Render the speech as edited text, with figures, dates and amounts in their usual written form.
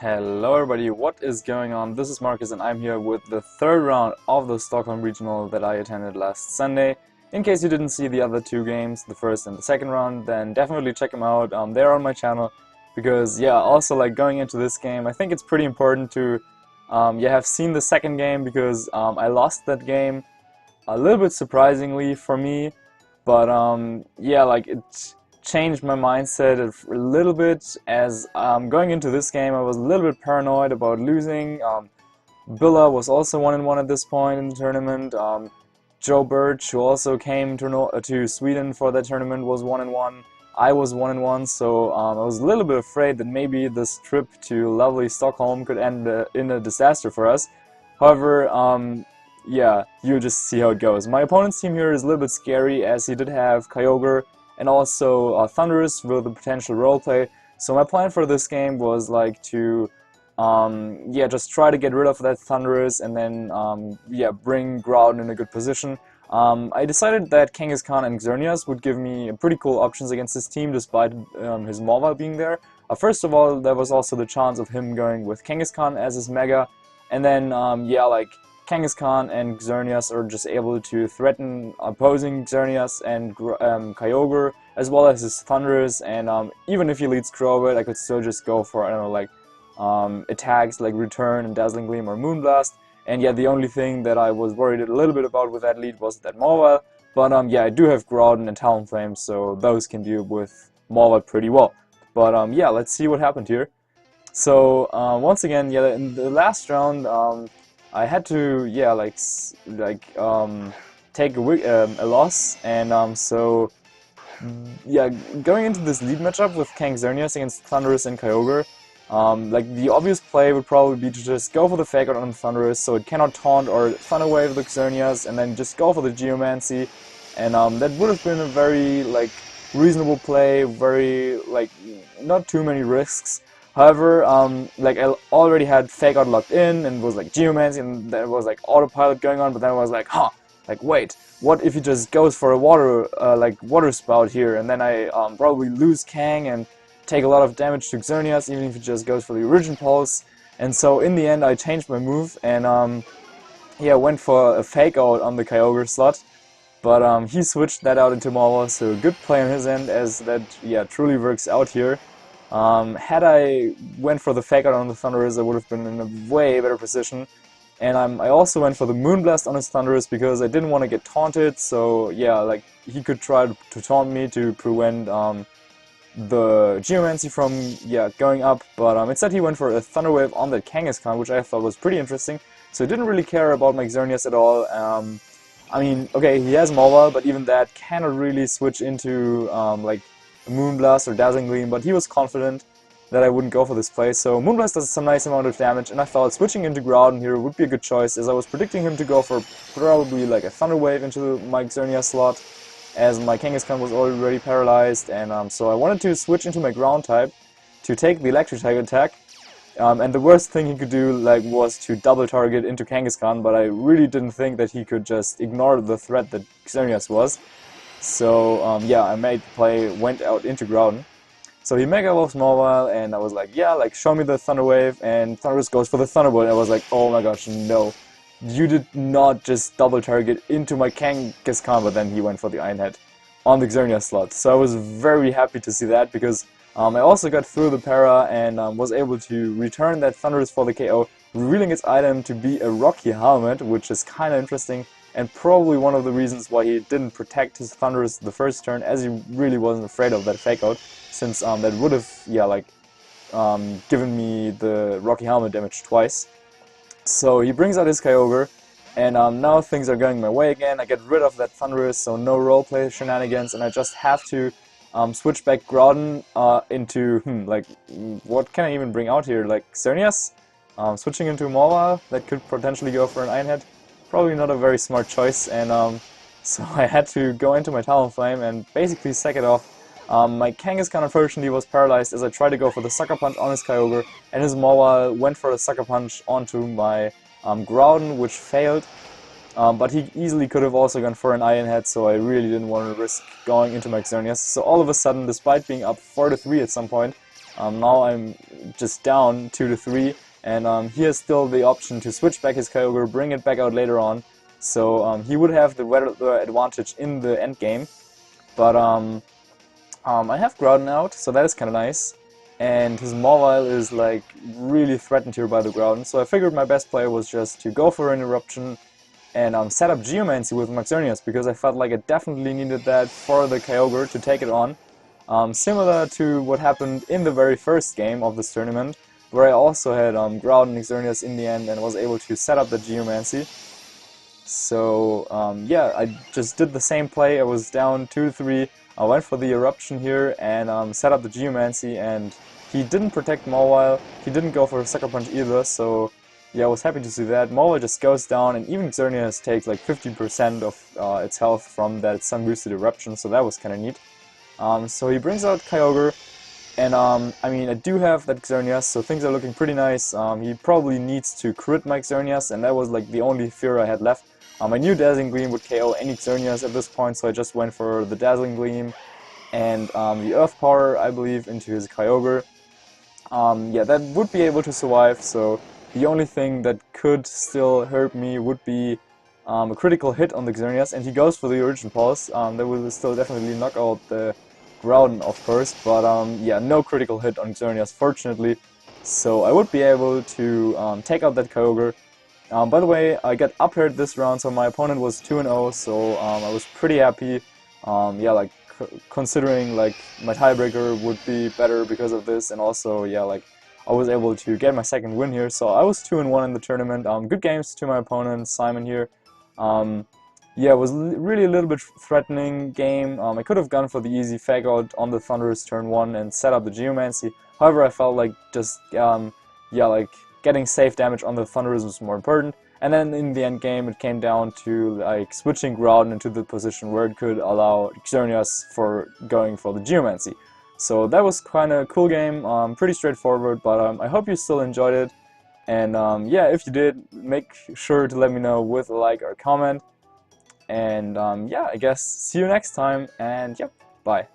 Hello everybody, what is going on? This is Marcus and I'm here with the third round of the Stockholm Regional that I attended last Sunday. In case you didn't see the other two games, the first and the second round, then definitely check them out. They're on my channel because also like going into this game, I think it's pretty important to have seen the second game because I lost that game a little bit surprisingly for me, but like it changed my mindset a little bit as going into this game I was a little bit paranoid about losing. Billa was also 1-1 at this point in the tournament. Joe Birch, who also came to Sweden for that tournament, was 1-1. I was 1-1, so I was a little bit afraid that maybe this trip to lovely Stockholm could end in a disaster for us. However, you just see how it goes. My opponent's team here is a little bit scary as he did have Kyogre and also Thunderous with the potential roleplay. So my plan for this game was like to just try to get rid of that Thunderous and then bring Groudon in a good position. I decided that Kangaskhan and Xerneas would give me pretty cool options against this team despite his Morval being there. First of all, there was also the chance of him going with Kangaskhan as his Mega, and then Kangaskhan and Xerneas are just able to threaten opposing Xerneas and Kyogre, as well as his Thunderous, and even if he leads Crobat, I could still just go for, I don't know, attacks like Return and Dazzling Gleam or Moonblast. And the only thing that I was worried a little bit about with that lead was that Morval, but I do have Groudon and Talonflame, so those can deal with Morval pretty well. But let's see what happened here. So once again, in the last round, I had to take a loss, and going into this lead matchup with Kang Xerneas against Thunderous and Kyogre, the obvious play would probably be to just go for the Fake Out on Thunderous so it cannot taunt or Thunder Wave the Xerneas, and then just go for the Geomancy, and that would have been a very reasonable play, very not too many risks. However, I already had Fake Out locked in and was Geomancy, and there was autopilot going on, but then I was wait, what if he just goes for a water spout here, and then I probably lose Kang and take a lot of damage to Xerneas, even if he just goes for the Origin Pulse. And so in the end I changed my move and went for a Fake Out on the Kyogre slot, but he switched that out into Morval, so good play on his end, as that truly works out here. Had I went for the Fake Out on the Thunderous, I would have been in a way better position. And I also went for the Moonblast on his Thunderous because I didn't want to get taunted, so he could try to taunt me to prevent the Geomancy from going up, but instead he went for a Thunder Wave on that Kangaskhan, which I thought was pretty interesting. So he didn't really care about my Xerneas at all. I mean, okay, he has Morval, but even that cannot really switch into Moonblast or Dazzling Gleam, but he was confident that I wouldn't go for this play, so Moonblast does some nice amount of damage, and I thought switching into Groudon here would be a good choice, as I was predicting him to go for probably a Thunder Wave into my Xerneas slot, as my Kangaskhan was already paralyzed, and so I wanted to switch into my Ground type to take the Electric type attack, and the worst thing he could do was to double target into Kangaskhan, but I really didn't think that he could just ignore the threat that Xerneas was. So I made the play, went out into Groudon. So he Mega Evolves Morval, and I was show me the Thunder Wave, and Thunderous goes for the Thunderbolt, and I was oh my gosh, no. You did not just double target into my Kangaskhan, but then he went for the Iron Head on the Xerneas slot. So I was very happy to see that, because I also got through the para and was able to return that Thunderous for the KO, revealing its item to be a Rocky Helmet, which is kind of interesting, and probably one of the reasons why he didn't protect his Thunderous the first turn, as he really wasn't afraid of that Fake Out, since that would have given me the Rocky Helmet damage twice. So he brings out his Kyogre, and now things are going my way again. I get rid of that Thunderous, so no roleplay shenanigans, and I just have to switch back Groudon into, what can I even bring out here? Xerneas? Switching into Morval, that could potentially go for an Iron Head. Probably not a very smart choice, and so I had to go into my Talonflame and basically sack it off. My Kangaskhan unfortunately was paralyzed as I tried to go for the Sucker Punch on his Kyogre, and his Morval went for a Sucker Punch onto my Groudon, which failed. But he easily could have also gone for an Iron Head, so I really didn't want to risk going into my Xerneas. So all of a sudden, despite being up 4-3 at some point, Now I'm just down 2-3, and he has still the option to switch back his Kyogre, bring it back out later on. So he would have the weather advantage in the end game. But I have Groudon out, so that is kind of nice. And his Mawile is like really threatened here by the Groudon, so I figured my best play was just to go for an Eruption and set up Geomancy with Max Xerneas, because I felt like I definitely needed that for the Kyogre to take it on. Similar to what happened in the very first game of this tournament, where I also had Groudon and Xerneas in the end and was able to set up the Geomancy. So yeah, I just did the same play. I was down 2-3. I went for the Eruption here and set up the Geomancy, and he didn't protect Mawile. He didn't go for a Sucker Punch either, so yeah, I was happy to see that. Mawile just goes down, and even Xerneas takes like 15% of its health from that Sun Boosted Eruption, so that was kind of neat. So he brings out Kyogre, and I mean, I do have that Xerneas, so things are looking pretty nice. He probably needs to crit my Xerneas, and that was like the only fear I had left. I knew Dazzling Gleam would KO any Xerneas at this point, so I just went for the Dazzling Gleam and the Earth Power, I believe, into his Kyogre. Yeah, that would be able to survive, so the only thing that could still hurt me would be a critical hit on the Xerneas, and he goes for the Origin Pulse. That will still definitely knock out the Groudon, of course, but yeah, no critical hit on Xerneas, fortunately, so I would be able to take out that Kyogre. By the way, I got up aired this round, so my opponent was 2-0, so I was pretty happy. Yeah, like considering like my tiebreaker would be better because of this, and also yeah, like I was able to get my second win here, so I was 2-1 in the tournament. Good games to my opponent Simon here. Yeah, it was really a little bit threatening game. I could have gone for the easy fake out on the Thunderous turn 1 and set up the Geomancy. However, I felt like just yeah, like getting safe damage on the Thunderous was more important. And then in the end game, it came down to like switching Groudon into the position where it could allow Xerneas for going for the Geomancy. So that was kind of a cool game, pretty straightforward, but I hope you still enjoyed it. And yeah, if you did, make sure to let me know with a like or a comment. And yeah, I guess see you next time, and yep, bye.